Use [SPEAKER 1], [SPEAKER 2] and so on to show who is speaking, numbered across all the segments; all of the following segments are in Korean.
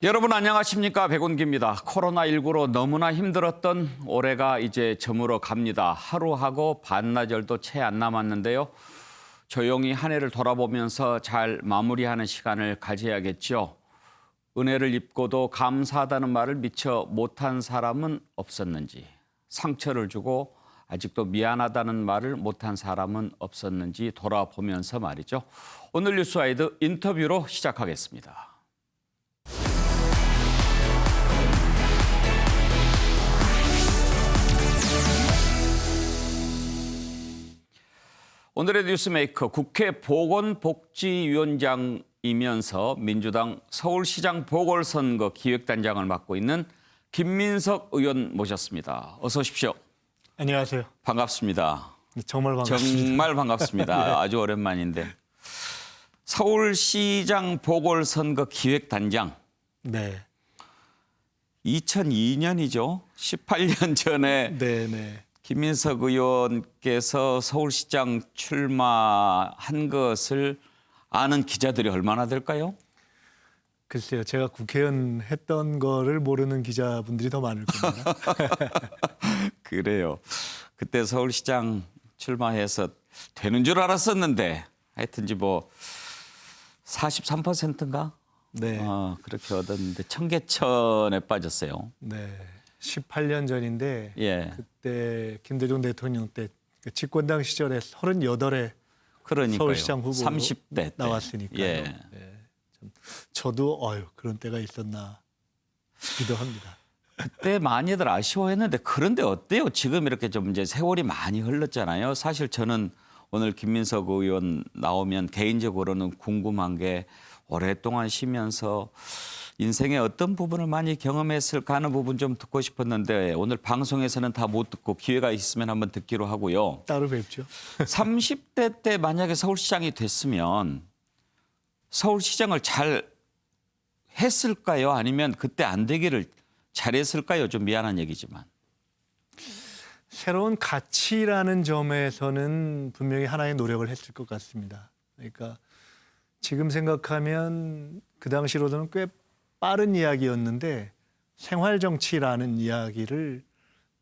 [SPEAKER 1] 여러분 안녕하십니까? 백운기입니다. 코로나19로 너무나 힘들었던 올해가 이제 저물어 갑니다. 하루하고 반나절도 채 안 남았는데요. 조용히 한 해를 돌아보면서 잘 마무리하는 시간을 가져야겠죠. 은혜를 입고도 감사하다는 말을 미처 못한 사람은 없었는지, 상처를 주고 아직도 미안하다는 말을 못한 사람은 없었는지 돌아보면서 말이죠. 오늘 뉴스와이드 인터뷰로 시작하겠습니다. 오늘의 뉴스메이커 국회 보건복지위원장이면서 민주당 서울시장 보궐선거 기획단장을 맡고 있는 김민석 의원 모셨습니다. 어서 오십시오.
[SPEAKER 2] 안녕하세요.
[SPEAKER 1] 반갑습니다.
[SPEAKER 2] 정말 반갑습니다.
[SPEAKER 1] 정말 반갑습니다. 아주 오랜만인데. 서울시장 보궐선거 기획단장.
[SPEAKER 2] 네.
[SPEAKER 1] 2002년이죠. 18년 전에
[SPEAKER 2] 네.
[SPEAKER 1] 김민석 의원께서 서울시장 출마한 것을 아는 기자들이 얼마나 될까요?
[SPEAKER 2] 글쎄요. 제가 국회의원 했던 거를 모르는 기자분들이 더 많을 겁니다.
[SPEAKER 1] 그래요. 그때 서울시장 출마해서 되는 줄 알았었는데 하여튼지 뭐 43%인가?
[SPEAKER 2] 네.
[SPEAKER 1] 그렇게 얻었는데 청계천에 빠졌어요.
[SPEAKER 2] 네. 18년 전인데
[SPEAKER 1] 예.
[SPEAKER 2] 그때 김대중 대통령 때 집권당 시절에 38회
[SPEAKER 1] 그러니까요.
[SPEAKER 2] 서울시장 후보
[SPEAKER 1] 30대 때.
[SPEAKER 2] 나왔으니까요.
[SPEAKER 1] 예.
[SPEAKER 2] 네. 저도 그런 때가 있었나 싶기도 합니다.
[SPEAKER 1] 그때 많이들 아쉬워했는데 그런데 어때요? 지금 이렇게 좀 이제 세월이 많이 흘렀잖아요. 사실 저는 오늘 김민석 의원 나오면 개인적으로는 궁금한 게 오랫동안 쉬면서 인생의 어떤 부분을 많이 경험했을까 하는 부분 좀 듣고 싶었는데 오늘 방송에서는 다 못 듣고 기회가 있으면 한번 듣기로 하고요.
[SPEAKER 2] 따로 뵙죠.
[SPEAKER 1] 30대 때 만약에 서울시장이 됐으면 서울시장을 잘 했을까요? 아니면 그때 안 되기를 잘했을까요? 좀 미안한 얘기지만.
[SPEAKER 2] 새로운 가치라는 점에서는 분명히 하나의 노력을 했을 것 같습니다. 그러니까 지금 생각하면 그 당시로서는 꽤 빠른 이야기였는데 생활 정치라는 이야기를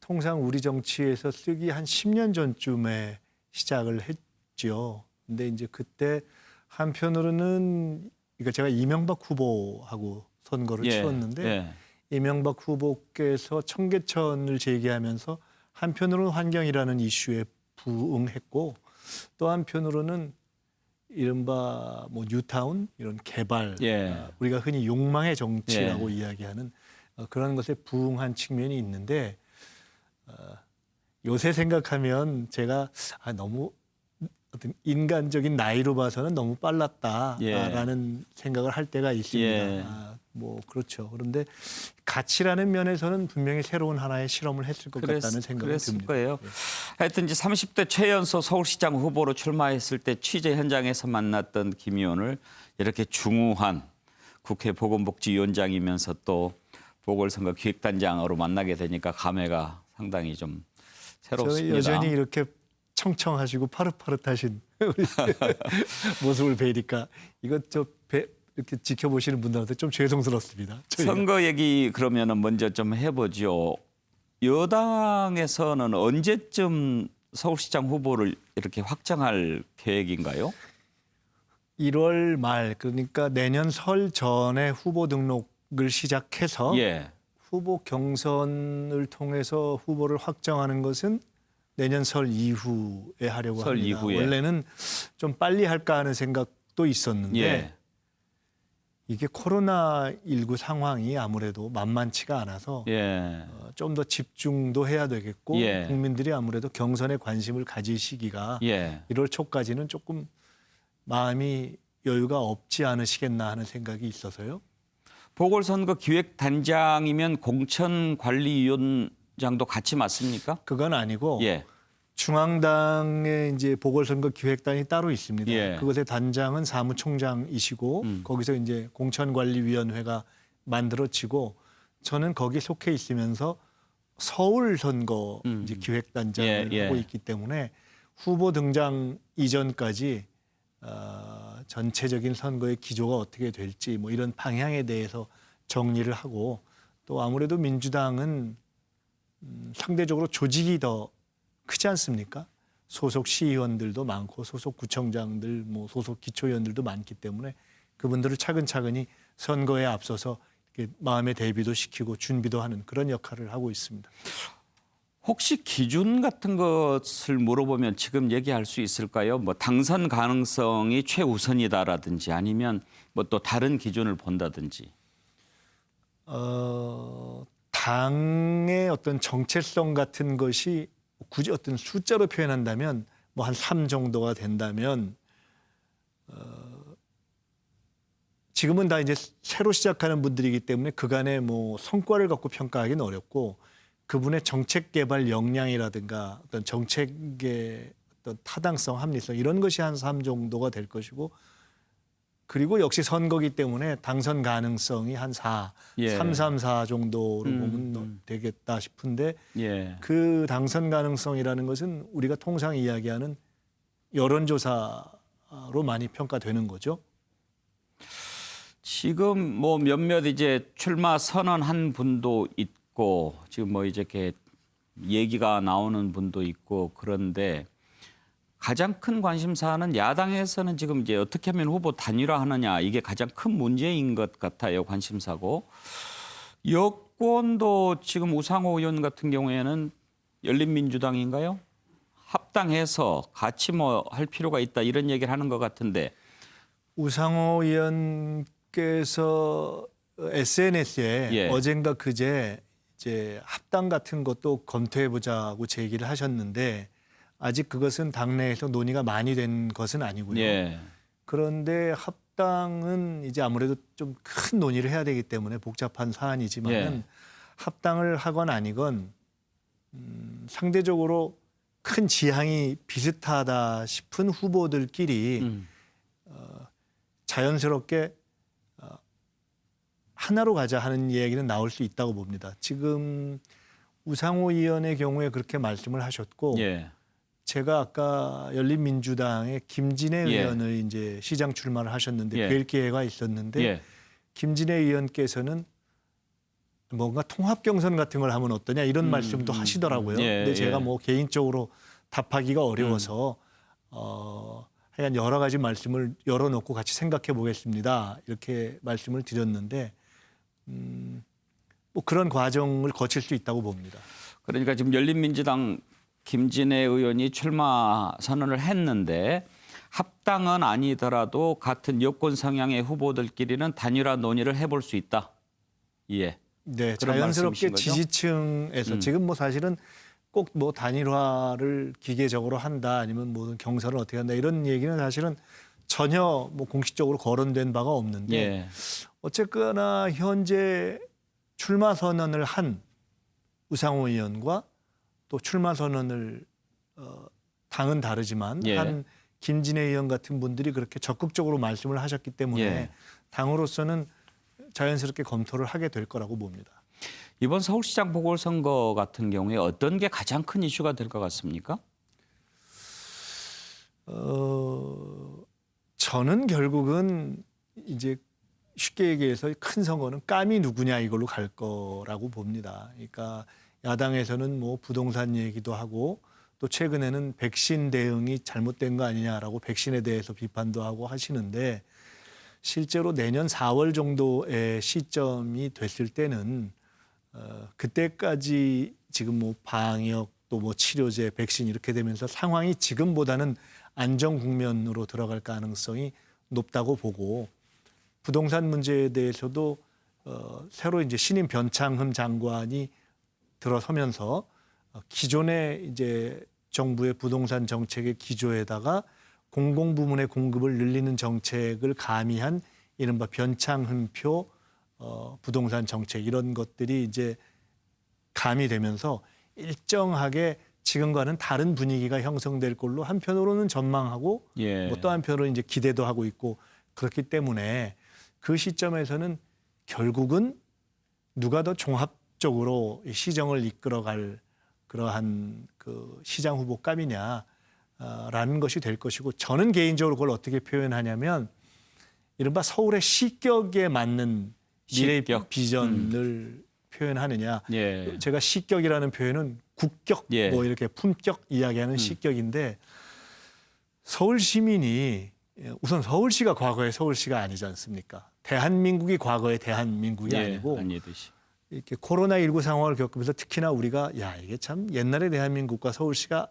[SPEAKER 2] 통상 우리 정치에서 쓰기 한 10년 전쯤에 시작을 했죠. 근데 이제 그때 한편으로는 그러니까 제가 이명박 후보하고 선거를 치렀는데 이명박 후보께서 청계천을 제기하면서 한편으로는 환경이라는 이슈에 부응했고 또 한편으로는 이른바 뭐 뉴타운 이런 개발 우리가 흔히 욕망의 정치라고 이야기하는 그런 것에 부응한 측면이 있는데 요새 생각하면 제가 너무 어떤 인간적인 나이로 봐서는 너무 빨랐다라는 생각을 할 때가 있습니다. 뭐 그렇죠. 그런데 가치라는 면에서는 분명히 새로운 하나의 실험을 했을 것 같다는 생각이 듭니다.
[SPEAKER 1] 거예요. 하여튼 이제 30대 최연소 서울시장 후보로 출마했을 때 취재 현장에서 만났던 김 의원을 이렇게 중후한 국회 보건복지위원장이면서 또 보궐선거 기획단장으로 만나게 되니까 감회가 상당히 좀 새롭습니다.
[SPEAKER 2] 여전히 이렇게 청청하시고 파릇파릇하신 우리 모습을 뵈니까 이렇게 지켜보시는 분들한테 좀 죄송스럽습니다. 저희가.
[SPEAKER 1] 선거 얘기 그러면은 먼저 좀 해보죠. 여당에서는 언제쯤 서울시장 후보를 이렇게 확정할 계획인가요?
[SPEAKER 2] 1월 말 그러니까 내년 설 전에 후보 등록을 시작해서 후보 경선을 통해서 후보를 확정하는 것은 내년 설 이후에 하려고 합니다. 원래는 좀 빨리 할까 하는 생각도 있었는데 이게 코로나19 상황이 아무래도 만만치가 않아서 좀 더 집중도 해야 되겠고 국민들이 아무래도 경선에 관심을 가질 시기가 1월 초까지는 조금 마음이 여유가 없지 않으시겠나 하는 생각이 있어서요.
[SPEAKER 1] 보궐선거 기획단장이면 공천관리위원장도 같이 맡습니까?
[SPEAKER 2] 그건 아니고 중앙당의 이제 보궐선거 기획단이 따로 있습니다. 그것의 단장은 사무총장이시고 거기서 이제 공천관리위원회가 만들어지고 저는 거기 속해 있으면서 서울 선거 이제 기획단장을 하고 있기 때문에 후보 등장 이전까지 전체적인 선거의 기조가 어떻게 될지 뭐 이런 방향에 대해서 정리를 하고 또 아무래도 민주당은 상대적으로 조직이 더 크지 않습니까? 소속 시의원들도 많고 소속 구청장들, 뭐 소속 기초의원들도 많기 때문에 그분들을 차근차근히 선거에 앞서서 이렇게 마음의 대비도 시키고 준비도 하는 그런 역할을 하고 있습니다.
[SPEAKER 1] 혹시 기준 같은 것을 물어보면 지금 얘기할 수 있을까요? 뭐 당선 가능성이 최우선이다라든지 아니면 뭐 또 다른 기준을 본다든지.
[SPEAKER 2] 당의 어떤 정체성 같은 것이 굳이 어떤 숫자로 표현한다면 뭐 한 3 정도가 된다면 지금은 다 이제 새로 시작하는 분들이기 때문에 그간의 뭐 성과를 갖고 평가하기는 어렵고 그분의 정책 개발 역량이라든가 어떤 정책의 어떤 타당성, 합리성 이런 것이 한 3 정도가 될 것이고 그리고 역시 선거기 때문에 당선 가능성이 한 4,
[SPEAKER 1] 예.
[SPEAKER 2] 3, 3, 4 정도로 보면 되겠다 싶은데
[SPEAKER 1] 예.
[SPEAKER 2] 그 당선 가능성이라는 것은 우리가 통상 이야기하는 여론조사로 많이 평가되는 거죠.
[SPEAKER 1] 지금 뭐 몇몇 이제 출마 선언한 분도 있고 지금 뭐 이제 이렇게 얘기가 나오는 분도 있고 그런데 가장 큰 관심사는 야당에서는 지금 이제 어떻게 하면 후보 단일화하느냐 이게 가장 큰 문제인 것 같아요. 관심사고. 여권도 지금 우상호 의원 같은 경우에는 열린민주당인가요? 합당해서 같이 뭐 할 필요가 있다 이런 얘기를 하는 것 같은데.
[SPEAKER 2] 우상호 의원께서 SNS에
[SPEAKER 1] 예.
[SPEAKER 2] 어젠가 그제 이제 합당 같은 것도 검토해 보자고 제기를 하셨는데 아직 그것은 당내에서 논의가 많이 된 것은 아니고요.
[SPEAKER 1] 예.
[SPEAKER 2] 그런데 합당은 이제 아무래도 좀 큰 논의를 해야 되기 때문에 복잡한 사안이지만은
[SPEAKER 1] 예.
[SPEAKER 2] 합당을 하건 아니건 상대적으로 큰 지향이 비슷하다 싶은 후보들끼리 자연스럽게 하나로 가자 하는 얘기는 나올 수 있다고 봅니다. 지금 우상호 의원의 경우에 그렇게 말씀을 하셨고
[SPEAKER 1] 예.
[SPEAKER 2] 제가 아까 열린민주당의 김진애
[SPEAKER 1] 예.
[SPEAKER 2] 의원을 이제 시장 출마를 하셨는데
[SPEAKER 1] 예.
[SPEAKER 2] 뵐 기회가 있었는데
[SPEAKER 1] 예.
[SPEAKER 2] 김진애 의원께서는 뭔가 통합 경선 같은 걸 하면 어떠냐 이런 말씀도 하시더라고요.
[SPEAKER 1] 예,
[SPEAKER 2] 근데 제가
[SPEAKER 1] 예.
[SPEAKER 2] 뭐 개인적으로 답하기가 어려워서 하여간 여러 가지 말씀을 열어놓고 같이 생각해 보겠습니다. 이렇게 말씀을 드렸는데 뭐 그런 과정을 거칠 수 있다고 봅니다.
[SPEAKER 1] 그러니까 지금 열린민주당 김진애 의원이 출마 선언을 했는데 합당은 아니더라도 같은 여권 성향의 후보들끼리는 단일화 논의를 해볼 수 있다. 예.
[SPEAKER 2] 네,
[SPEAKER 1] 그런
[SPEAKER 2] 자연스럽게
[SPEAKER 1] 말씀이신 거죠?
[SPEAKER 2] 지지층에서 지금 뭐 사실은 꼭 뭐 단일화를 기계적으로 한다 아니면 뭐 경선을 어떻게 한다 이런 얘기는 사실은 전혀 뭐 공식적으로 거론된 바가 없는데
[SPEAKER 1] 예.
[SPEAKER 2] 어쨌거나 현재 출마 선언을 한 우상호 의원과 또 출마 선언을 당은 다르지만
[SPEAKER 1] 예.
[SPEAKER 2] 한 김진애 의원 같은 분들이 그렇게 적극적으로 말씀을 하셨기 때문에
[SPEAKER 1] 예.
[SPEAKER 2] 당으로서는 자연스럽게 검토를 하게 될 거라고 봅니다.
[SPEAKER 1] 이번 서울시장 보궐선거 같은 경우에 어떤 게 가장 큰 이슈가 될 것 같습니까?
[SPEAKER 2] 저는 결국은 이제 쉽게 얘기해서 큰 선거는 감이 누구냐 이걸로 갈 거라고 봅니다. 그러니까 야당에서는 뭐 부동산 얘기도 하고 또 최근에는 백신 대응이 잘못된 거 아니냐라고 백신에 대해서 비판도 하고 하시는데 실제로 내년 4월 정도의 시점이 됐을 때는 그때까지 지금 뭐 방역 또 뭐 치료제, 백신 이렇게 되면서 상황이 지금보다는 안정 국면으로 들어갈 가능성이 높다고 보고 부동산 문제에 대해서도 새로 이제 신임 변창흠 장관이 들어서면서 기존의 이제 정부의 부동산 정책의 기조에다가 공공부문의 공급을 늘리는 정책을 가미한 이른바 변창흠표 부동산 정책 이런 것들이 이제 가미되면서 일정하게 지금과는 다른 분위기가 형성될 걸로 한편으로는 전망하고
[SPEAKER 1] 예.
[SPEAKER 2] 뭐 또 한편으로 이제 기대도 하고 있고 그렇기 때문에 그 시점에서는 결국은 누가 더 종합적으로 이 시정을 이끌어갈 그러한 그 시장 후보감이냐라는 것이 될 것이고 저는 개인적으로 그걸 어떻게 표현하냐면 이른바 서울의 시격에 맞는 미래의
[SPEAKER 1] 시격.
[SPEAKER 2] 비전을 표현하느냐.
[SPEAKER 1] 예.
[SPEAKER 2] 제가 시격이라는 표현은 국격,
[SPEAKER 1] 예.
[SPEAKER 2] 뭐 이렇게 품격 이야기하는 시격인데 서울 시민이 우선 서울시가 과거의 서울시가 아니지 않습니까? 대한민국이 과거의 대한민국이 아니고
[SPEAKER 1] 아니듯이.
[SPEAKER 2] 이렇게 코로나19 상황을 겪으면서 특히나 우리가 야 이게 참 옛날의 대한민국과 서울시가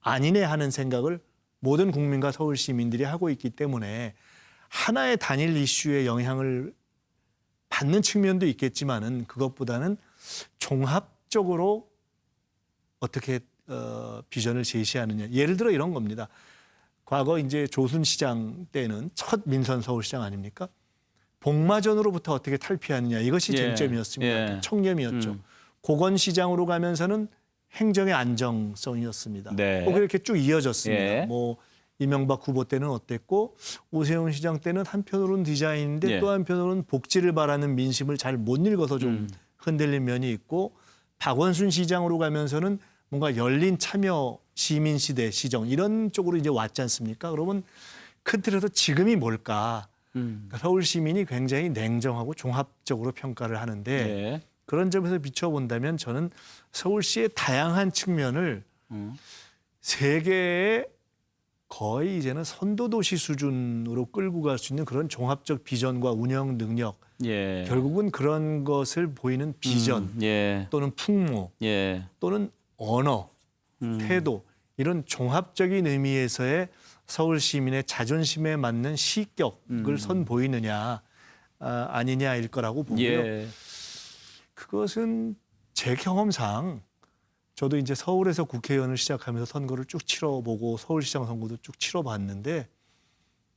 [SPEAKER 2] 아니네 하는 생각을 모든 국민과 서울 시민들이 하고 있기 때문에 하나의 단일 이슈에 영향을 받는 측면도 있겠지만은 그것보다는 종합적으로 어떻게 비전을 제시하느냐. 예를 들어 이런 겁니다. 과거 이제 조순 시장 때는 첫 민선 서울시장 아닙니까? 복마전으로부터 어떻게 탈피하느냐 이것이 쟁점이었습니다.
[SPEAKER 1] 예.
[SPEAKER 2] 청렴이었죠. 고건시장으로 가면서는 행정의 안정성이었습니다.
[SPEAKER 1] 네.
[SPEAKER 2] 그렇게 쭉 이어졌습니다.
[SPEAKER 1] 예.
[SPEAKER 2] 뭐 이명박 후보 때는 어땠고 오세훈 시장 때는 한편으로는 디자인인데
[SPEAKER 1] 예.
[SPEAKER 2] 또 한편으로는 복지를 바라는 민심을 잘 못 읽어서 좀 흔들린 면이 있고 박원순 시장으로 가면서는 뭔가 열린 참여 시민 시대 시정 이런 쪽으로 이제 왔지 않습니까? 그러면 큰 틀에서 지금이 뭘까? 그러니까 서울 시민이 굉장히 냉정하고 종합적으로 평가를 하는데
[SPEAKER 1] 예.
[SPEAKER 2] 그런 점에서 비춰본다면 저는 서울시의 다양한 측면을 세계의 거의 이제는 선도도시 수준으로 끌고 갈 수 있는 그런 종합적 비전과 운영 능력
[SPEAKER 1] 예.
[SPEAKER 2] 결국은 그런 것을 보이는 비전
[SPEAKER 1] 예.
[SPEAKER 2] 또는 풍모
[SPEAKER 1] 예.
[SPEAKER 2] 또는 언어 태도 이런 종합적인 의미에서의 서울 시민의 자존심에 맞는 시격을 선보이느냐 아니냐일 거라고 보고요.
[SPEAKER 1] 예.
[SPEAKER 2] 그것은 제 경험상 저도 이제 서울에서 국회의원을 시작하면서 선거를 쭉 치러보고 서울시장 선거도 쭉 치러봤는데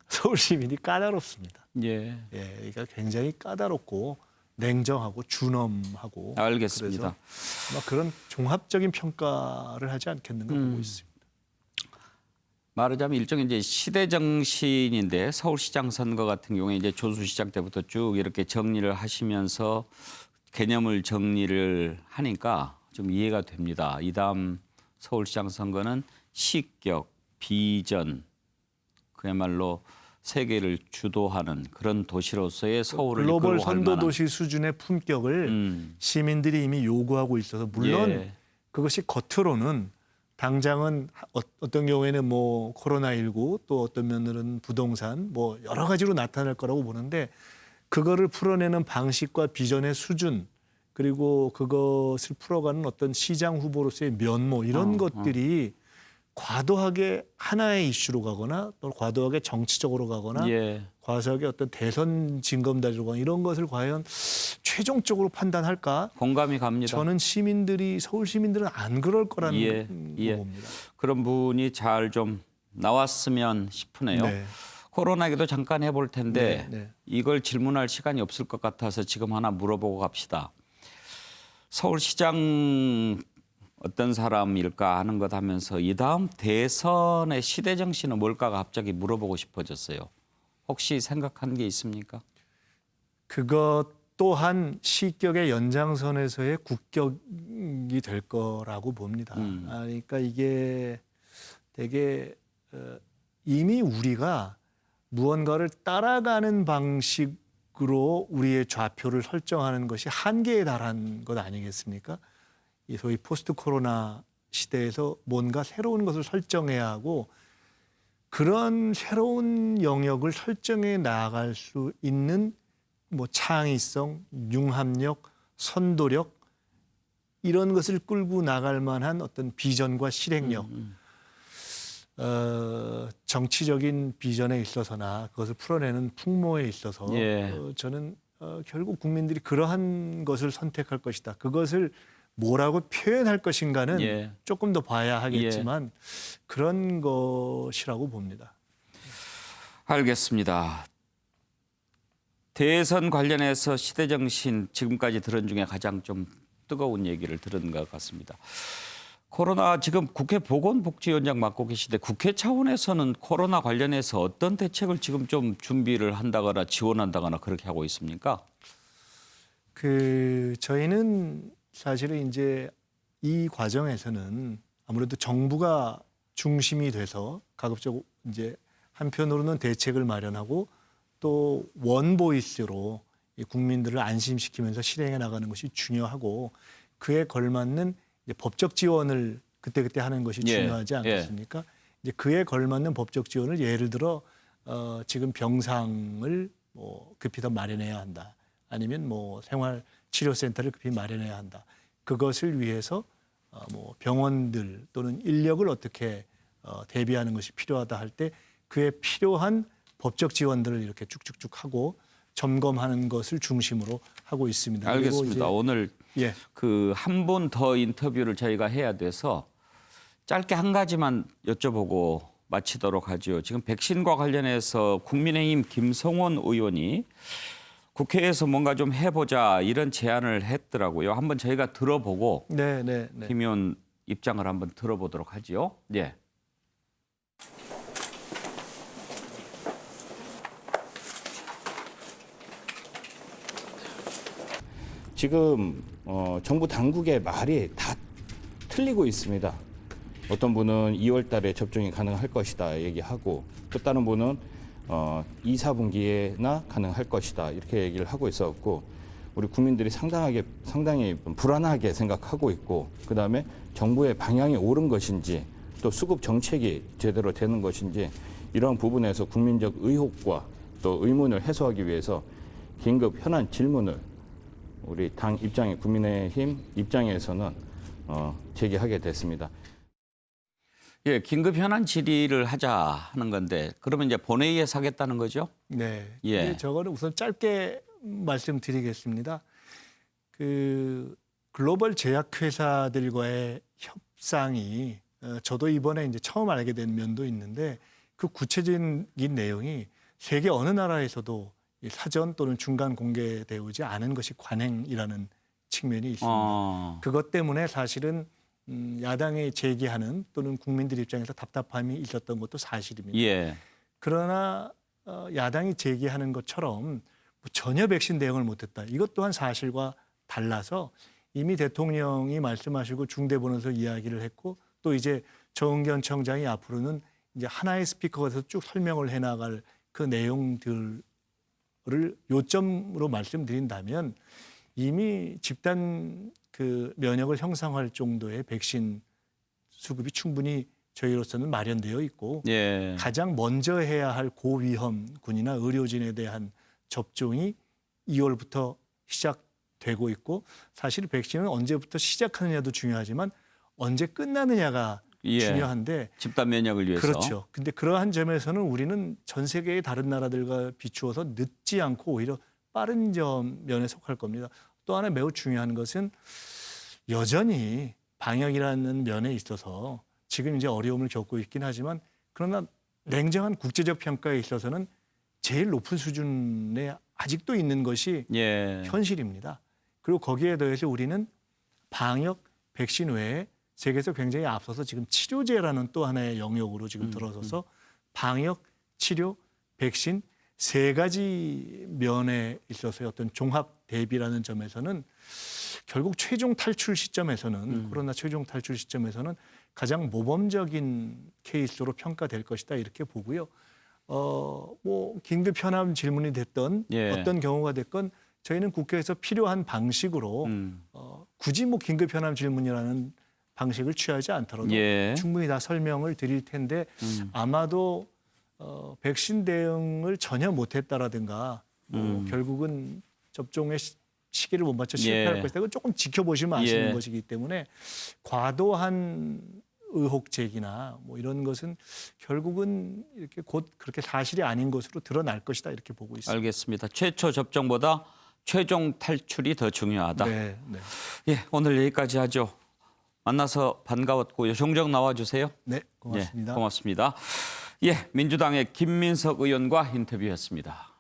[SPEAKER 2] 서울 시민이 까다롭습니다.
[SPEAKER 1] 예.
[SPEAKER 2] 예, 그러니까 굉장히 까다롭고 냉정하고 준엄하고
[SPEAKER 1] 알겠습니다.
[SPEAKER 2] 그래서 막 그런 종합적인 평가를 하지 않겠는가 보고 있습니다.
[SPEAKER 1] 말하자면 일종의 이제 시대 정신인데 서울시장 선거 같은 경우에 이제 조수시장 때부터 쭉 이렇게 정리를 하시면서 개념을 정리를 하니까 좀 이해가 됩니다. 이다음 서울시장 선거는 시격, 비전, 그야말로 세계를 주도하는 그런 도시로서의 서울을
[SPEAKER 2] 글로벌
[SPEAKER 1] 이끌고 할 만한.
[SPEAKER 2] 선도도시 수준의 품격을 시민들이 이미 요구하고 있어서 물론
[SPEAKER 1] 예.
[SPEAKER 2] 그것이 겉으로는 당장은 어떤 경우에는 뭐 코로나19 또 어떤 면으로는 부동산 뭐 여러 가지로 나타날 거라고 보는데 그거를 풀어내는 방식과 비전의 수준 그리고 그것을 풀어가는 어떤 시장 후보로서의 면모 이런 것들이 과도하게 하나의 이슈로 가거나 또 과도하게 정치적으로 가거나
[SPEAKER 1] 예.
[SPEAKER 2] 과도하게 어떤 대선 징검다리로 가거나 이런 것을 과연 최종적으로 판단할까?
[SPEAKER 1] 공감이 갑니다.
[SPEAKER 2] 저는 시민들이 서울 시민들은 안 그럴 거라는
[SPEAKER 1] 예, 예.
[SPEAKER 2] 봅니다.
[SPEAKER 1] 그런 분이 잘 좀 나왔으면 싶으네요.
[SPEAKER 2] 네.
[SPEAKER 1] 코로나 얘기도 잠깐 해볼 텐데
[SPEAKER 2] 네, 네.
[SPEAKER 1] 이걸 질문할 시간이 없을 것 같아서 지금 하나 물어보고 갑시다. 서울시장 어떤 사람일까 하는 것 하면서 이 다음 대선의 시대 정신은 뭘까 갑자기 물어보고 싶어졌어요. 혹시 생각한 게 있습니까?
[SPEAKER 2] 그것 또한 시격의 연장선에서의 국격이 될 거라고 봅니다. 그러니까 이게 되게 이미 우리가 무언가를 따라가는 방식으로 우리의 좌표를 설정하는 것이 한계에 달한 것 아니겠습니까? 이 소위 포스트 코로나 시대에서 뭔가 새로운 것을 설정해야 하고 그런 새로운 영역을 설정해 나아갈 수 있는 뭐 창의성, 융합력, 선도력 이런 것을 끌고 나갈 만한 어떤 비전과 실행력 정치적인 비전에 있어서나 그것을 풀어내는 풍모에 있어서
[SPEAKER 1] 예.
[SPEAKER 2] 저는 결국 국민들이 그러한 것을 선택할 것이다. 그것을 뭐라고 표현할 것인가는
[SPEAKER 1] 예.
[SPEAKER 2] 조금 더 봐야 하겠지만 그런 것이라고 봅니다.
[SPEAKER 1] 알겠습니다. 대선 관련해서 시대정신 지금까지 들은 중에 가장 좀 뜨거운 얘기를 들은 것 같습니다. 코로나 지금 국회 보건복지위원장 맡고 계시는데 국회 차원에서는 코로나 관련해서 어떤 대책을 지금 좀 준비를 한다거나 지원한다거나 그렇게 하고 있습니까?
[SPEAKER 2] 저희는 사실은 이제 이 과정에서는 아무래도 정부가 중심이 돼서 가급적 이제 한편으로는 대책을 마련하고 또 원보이스로 이 국민들을 안심시키면서 실행해 나가는 것이 중요하고 그에 걸맞는 이제 법적 지원을 그때그때 하는 것이 중요하지 않겠습니까? 이제 그에 걸맞는 법적 지원을 예를 들어 지금 병상을 뭐 급히 더 마련해야 한다. 아니면 뭐 생활치료센터를 급히 마련해야 한다. 그것을 위해서 뭐 병원들 또는 인력을 어떻게 대비하는 것이 필요하다 할 때 그에 필요한 법적 지원들을 이렇게 쭉쭉쭉 하고 점검하는 것을 중심으로 하고 있습니다.
[SPEAKER 1] 알겠습니다. 오늘
[SPEAKER 2] 예.
[SPEAKER 1] 그 한 분 더 인터뷰를 저희가 해야 돼서 짧게 한 가지만 여쭤보고 마치도록 하죠. 지금 백신과 관련해서 국민의힘 김성원 의원이 국회에서 뭔가 좀 해보자 이런 제안을 했더라고요. 한번 저희가 들어보고
[SPEAKER 2] 김
[SPEAKER 1] 의원 입장을 한번 들어보도록 하죠. 예.
[SPEAKER 3] 지금 정부 당국의 말이 다 틀리고 있습니다. 어떤 분은 2월 달에 접종이 가능할 것이다 얘기하고 또 다른 분은 2, 4분기에나 가능할 것이다 이렇게 얘기를 하고 있었고 우리 국민들이 상당히 불안하게 생각하고 있고 그다음에 정부의 방향이 옳은 것인지 또 수급 정책이 제대로 되는 것인지 이러한 부분에서 국민적 의혹과 또 의문을 해소하기 위해서 긴급 현안 질문을 우리 당 입장에 국민의힘 입장에서는 제기하게 됐습니다.
[SPEAKER 1] 예, 긴급 현안 질의를 하자 하는 건데 그러면 이제 본회의에서 하겠다는 거죠?
[SPEAKER 2] 네.
[SPEAKER 1] 예.
[SPEAKER 2] 저거는 우선 짧게 말씀드리겠습니다. 그 글로벌 제약회사들과의 협상이 저도 이번에 이제 처음 알게 된 면도 있는데 그 구체적인 내용이 세계 어느 나라에서도 사전 또는 중간 공개되지 않은 것이 관행이라는 측면이 있습니다. 그것 때문에 사실은 야당이 제기하는 또는 국민들 입장에서 답답함이 있었던 것도 사실입니다.
[SPEAKER 1] 예.
[SPEAKER 2] 그러나 야당이 제기하는 것처럼 전혀 백신 대응을 못했다. 이것 또한 사실과 달라서 이미 대통령이 말씀하시고 중대본에서 이야기를 했고 또 이제 정은경 청장이 앞으로는 이제 하나의 스피커가 돼서 쭉 설명을 해나갈 그 내용들을 요점으로 말씀드린다면 이미 집단 그 면역을 형성할 정도의 백신 수급이 충분히 저희로서는 마련되어 있고
[SPEAKER 1] 예.
[SPEAKER 2] 가장 먼저 해야 할 고위험군이나 의료진에 대한 접종이 2월부터 시작되고 있고 사실 백신은 언제부터 시작하느냐도 중요하지만 언제 끝나느냐가 중요한데
[SPEAKER 1] 집단 면역을 위해서.
[SPEAKER 2] 그렇죠. 근데 그러한 점에서는 우리는 전 세계의 다른 나라들과 비추어서 늦지 않고 오히려 빠른 면에 속할 겁니다. 또 하나 매우 중요한 것은 여전히 방역이라는 면에 있어서 지금 이제 어려움을 겪고 있긴 하지만 그러나 냉정한 국제적 평가에 있어서는 제일 높은 수준에 아직도 있는 것이 현실입니다. 그리고 거기에 더해서 우리는 방역, 백신 외에 세계에서 굉장히 앞서서 지금 치료제라는 또 하나의 영역으로 지금 들어서서 방역, 치료, 백신 세 가지 면에 있어서의 어떤 종합 대비라는 점에서는 결국 최종 탈출 시점에서는 코로나 최종 탈출 시점에서는 가장 모범적인 케이스로 평가될 것이다 이렇게 보고요. 뭐 긴급 현안 질문이 됐던 어떤 경우가 됐건 저희는 국회에서 필요한 방식으로 굳이 뭐 긴급 현안 질문이라는 방식을 취하지 않더라도 충분히 다 설명을 드릴 텐데 아마도 백신 대응을 전혀 못했다라든가 결국은 접종의 시기를 못 맞춰 실패할 것이다. 그건 조금 지켜보시면 아시는 것이기 때문에 과도한 의혹 제기나 뭐 이런 것은 결국은 이렇게 곧 그렇게 사실이 아닌 것으로 드러날 것이다 이렇게 보고 있습니다.
[SPEAKER 1] 알겠습니다. 최초 접종보다 최종 탈출이 더 중요하다.
[SPEAKER 2] 네.
[SPEAKER 1] 예, 오늘 여기까지 하죠. 만나서 반가웠고요. 종종 나와주세요.
[SPEAKER 2] 네, 고맙습니다.
[SPEAKER 1] 고맙습니다. 예, 민주당의 김민석 의원과 인터뷰였습니다.